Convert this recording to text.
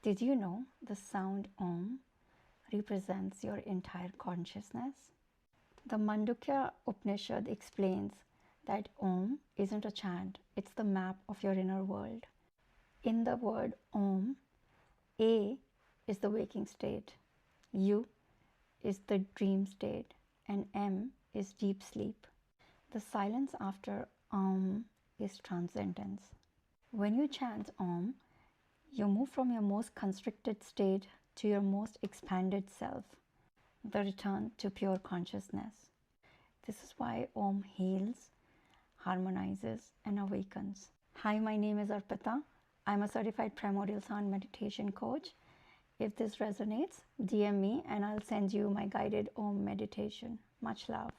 Did you know the sound Om represents your entire consciousness? The Mandukya Upanishad explains that Om isn't a chant, it's the map of your inner world. In the word Om, A is the waking state, U is the dream state, and M is deep sleep. The silence after Om is transcendence. When you chant Om, you move from your most constricted state to your most expanded self, the return to pure consciousness. This is why Om heals, harmonizes, and awakens. Hi, my name is Arpita. I'm a certified primordial sound meditation coach. If this resonates, DM me and I'll send you my guided Om meditation. Much love.